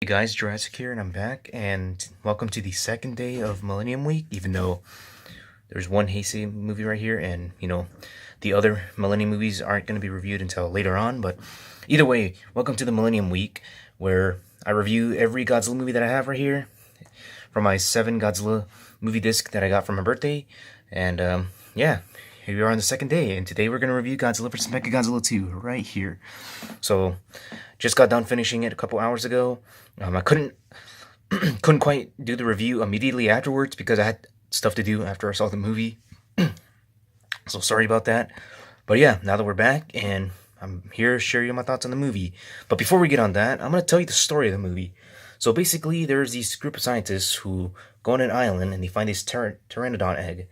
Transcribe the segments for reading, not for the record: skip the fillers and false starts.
Hey guys, Jurassic here, and I'm back, and welcome to the second day of Millennium Week, even though there's one hesei movie right here, and, the other Millennium movies aren't going to be reviewed until later on, but either way, welcome to the Millennium Week, where I review every Godzilla movie that I have right here, from my 7 Godzilla movie disc that I got for my birthday, and, yeah, here we are on the second day, and today we're going to review Godzilla vs Mechagodzilla 2, right here. So, just got done finishing it a couple hours ago. I couldn't quite do the review immediately afterwards because I had stuff to do after I saw the movie. So sorry about that. But yeah, now that we're back and I'm here to share you my thoughts on the movie. But before we get on that, I'm going to tell you the story of the movie. So basically, there's these group of scientists who go on an island and they find this pteranodon egg.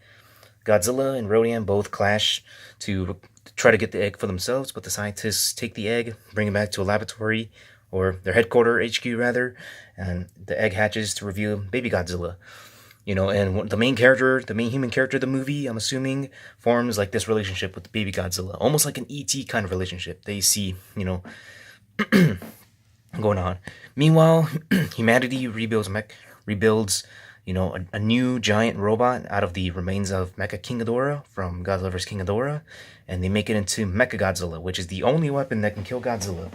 Godzilla and Rodan both clash to try to get the egg for themselves, but the scientists take the egg, bring it back to a laboratory, or their headquarters, HQ rather, and the egg hatches to reveal baby Godzilla. And the main character, the main human character of the movie, I'm assuming, forms like this relationship with the baby Godzilla, almost like an ET kind of relationship they see, going on. Meanwhile, humanity rebuilds, a new giant robot out of the remains of Mecha King Ghidorah from Godzilla vs. King Ghidorah, and they make it into Mechagodzilla, which is the only weapon that can kill Godzilla.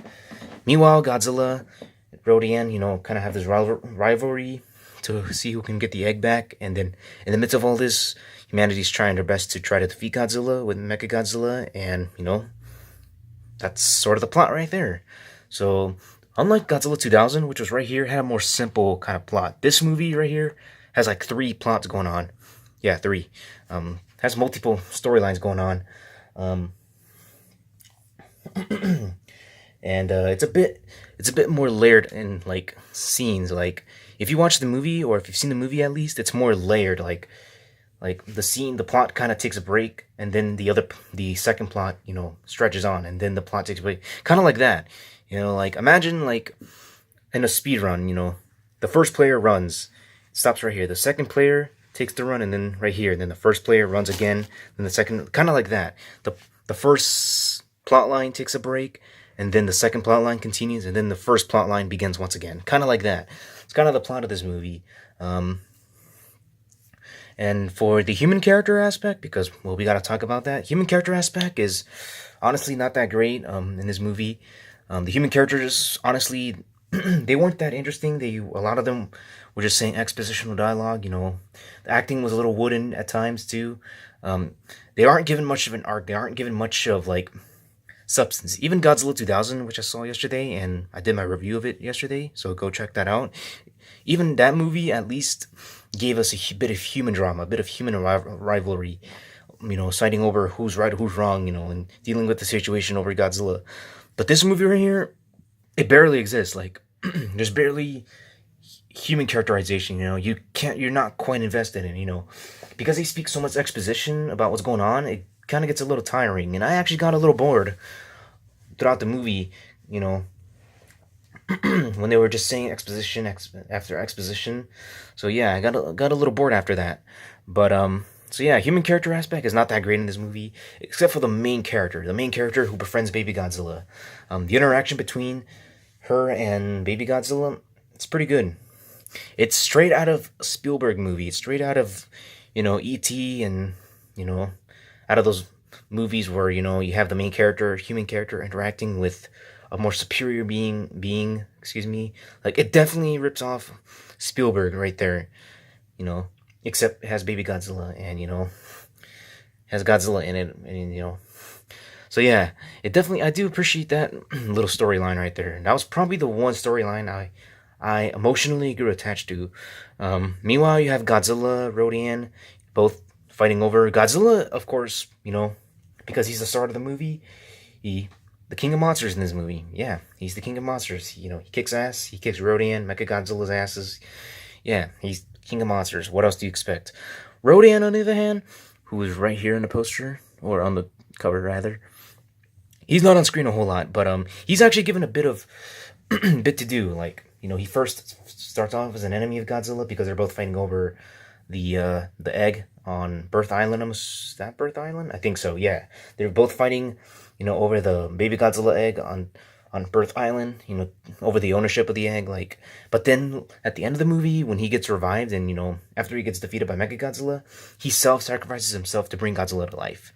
Meanwhile, Godzilla, Rodan, kind of have this rivalry to see who can get the egg back, and then in the midst of all this, humanity's trying their best to try to defeat Godzilla with Mechagodzilla, and, that's sort of the plot right there. So, unlike Godzilla 2000, which was right here, had a more simple kind of plot. This movie right here has like 3 plots going on. Yeah, 3. Has multiple storylines going on. And it's a bit more layered in like scenes. Like if you watch the movie, or if you've seen the movie at least, it's more layered. Like the plot kind of takes a break, and then the second plot, stretches on, and then the plot takes a break, kind of like that. Like imagine like in a speed run, the first player runs, stops right here. The second player takes the run, and then right here, and then the first player runs again, then the second, kind of like that. The first plot line takes a break, and then the second plot line continues, and then the first plot line begins once again, kind of like that. It's kind of the plot of this movie. And for the human character aspect, because, well, we got to talk about that. Human character aspect is honestly not that great in this movie. The human characters, honestly, they weren't that interesting. A lot of them were just saying expositional dialogue. The acting was a little wooden at times too. They aren't given much of an arc. They aren't given much of like substance. Even Godzilla 2000, which I saw yesterday, and I did my review of it yesterday, so go check that out. Even that movie at least gave us a bit of human drama, a bit of human rivalry. Siding over who's right, who's wrong. And dealing with the situation over Godzilla. But this movie right here, it barely exists. Like, there's barely human characterization. You're not quite invested in. Because they speak so much exposition about what's going on. It kind of gets a little tiring, and I actually got a little bored throughout the movie. When they were just saying exposition after exposition. So yeah, I got a little bored after that. But so yeah, human character aspect is not that great in this movie, except for the main character who befriends Baby Godzilla. The interaction between her and Baby Godzilla, it's pretty good. It's straight out of a Spielberg movie. It's straight out of, E.T. and, out of those movies where, you have the main character, human character, interacting with a more superior being, excuse me. Like, it definitely rips off Spielberg right there, except it has Baby Godzilla and, has Godzilla in it, and, so yeah, I do appreciate that little storyline right there. That was probably the one storyline I emotionally grew attached to. Meanwhile, you have Godzilla, Rodan, both fighting over Godzilla, of course, because he's the star of the movie. The king of monsters in this movie. Yeah, he's the king of monsters. He kicks ass. He kicks Rodan, Mechagodzilla's asses. Yeah, he's king of monsters. What else do you expect? Rodan, on the other hand, who is right here in the poster, or on the cover rather, he's not on screen a whole lot, but he's actually given a bit to do. Like, he first starts off as an enemy of Godzilla because they're both fighting over the egg on Birth Island. Is that Birth Island? I think so. Yeah, they're both fighting, over the baby Godzilla egg on Birth Island, over the ownership of the egg. Like, but then at the end of the movie, when he gets revived, and after he gets defeated by Mechagodzilla, he self-sacrifices himself to bring Godzilla to life.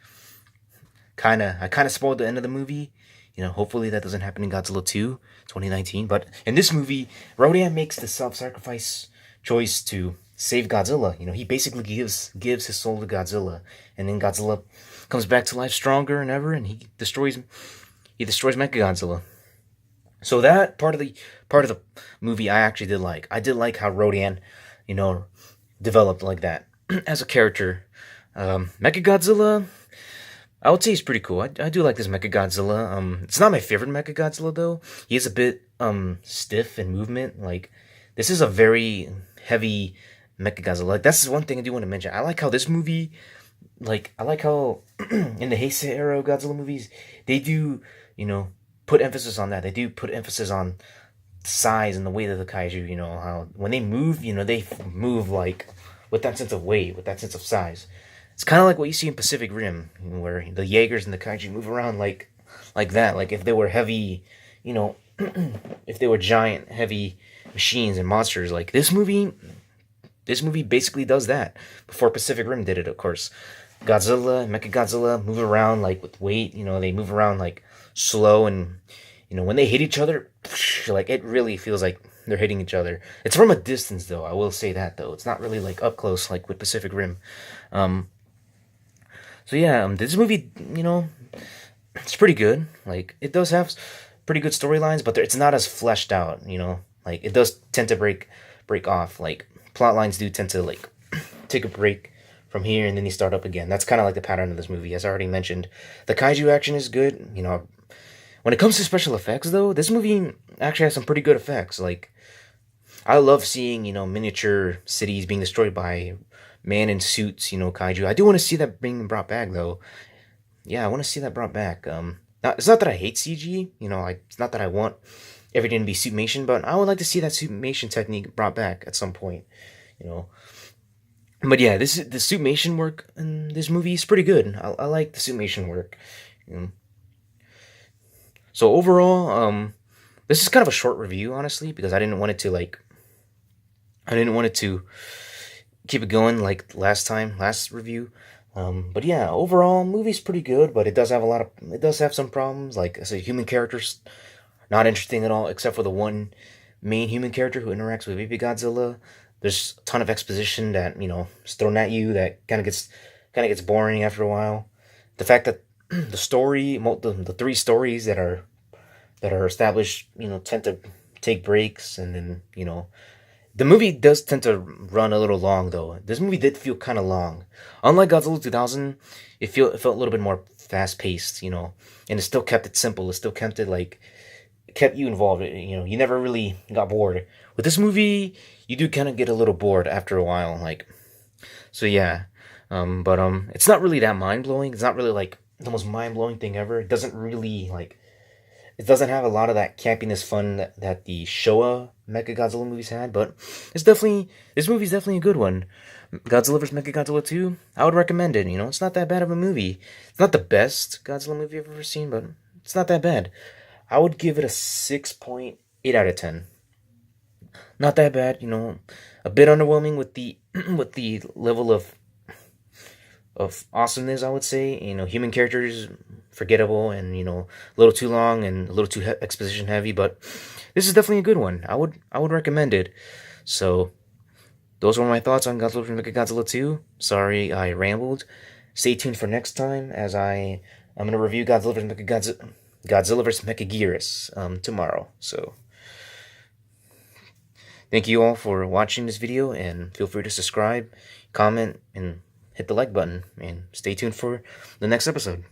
I kind of spoiled the end of the movie. Hopefully that doesn't happen in Godzilla 2, 2019. But in this movie, Rodan makes the self-sacrifice choice to save Godzilla. He basically gives his soul to Godzilla, and then Godzilla comes back to life stronger than ever, and he destroys Mechagodzilla. So that part of the movie I actually did like. I did like how Rodan, developed like that as a character. Mechagodzilla, I would say he's pretty cool. I do like this Mechagodzilla. It's not my favorite Mechagodzilla though. He is a bit stiff in movement. Like, this is a very heavy Mechagodzilla. Like, that's one thing I do want to mention. I like how this movie, like, I like how in the Heisei era Godzilla movies, they do, put emphasis on that. They do put emphasis on the size and the weight of the kaiju. How when they move, they move like with that sense of weight, with that sense of size. It's kind of like what you see in Pacific Rim, where the Jaegers and the kaiju move around like that. Like, if they were heavy, if they were giant, heavy machines and monsters. Like, this movie basically does that. Before Pacific Rim did it, of course. Godzilla, Mechagodzilla move around like with weight. They move around like slow, and when they hit each other, like, it really feels like they're hitting each other. It's from a distance though. I will say that though. It's not really like up close like with Pacific Rim. So yeah, this movie, it's pretty good. Like, it does have pretty good storylines, but it's not as fleshed out. Like, it does tend to break off. Like, plot lines do tend to like take a break from here, and then they start up again. That's kind of like the pattern of this movie, as I already mentioned. The kaiju action is good. When it comes to special effects though, this movie actually has some pretty good effects. Like, I love seeing miniature cities being destroyed by man in suits, kaiju. I do want to see that being brought back, though. Yeah, I want to see that brought back. It's not that I hate CG, it's not that I want everything to be suitmation, but I would like to see that suitmation technique brought back at some point, But yeah, the suitmation work in this movie is pretty good. I like the suitmation work. So overall, this is kind of a short review, honestly, because I didn't want it to keep it going like last review. But yeah, overall, movie's pretty good, but it does have some problems. Like I said, human characters not interesting at all, except for the one main human character who interacts with Baby Godzilla. There's a ton of exposition that is thrown at you that kind of gets boring after a while. The fact that the three stories that are established, tend to take breaks, and then the movie does tend to run a little long, though. This movie did feel kind of long. Unlike Godzilla 2000, it felt a little bit more fast-paced, and it still kept it simple. It still kept it, kept you involved. You never really got bored. With this movie, you do kind of get a little bored after a while, So yeah. But it's not really that mind-blowing. It's not really, the most mind-blowing thing ever. It doesn't really, it doesn't have a lot of that campiness fun that the Showa Mechagodzilla movies had, but this movie's definitely a good one. Godzilla vs Mechagodzilla 2, I would recommend it. It's not that bad of a movie. It's not the best Godzilla movie I've ever seen, but it's not that bad. I would give it a 6.8 out of 10. Not that bad, a bit underwhelming with the with the level of awesomeness, I would say. Human characters forgettable, and a little too long and a little too exposition heavy, but this is definitely a good one. I would recommend it. So those were my thoughts on Godzilla vs Mechagodzilla 2. Sorry I rambled. Stay tuned for next time, as I'm gonna review Godzilla vs Mechagodzilla tomorrow. So thank you all for watching this video, and feel free to subscribe, comment, and hit the like button, and stay tuned for the next episode.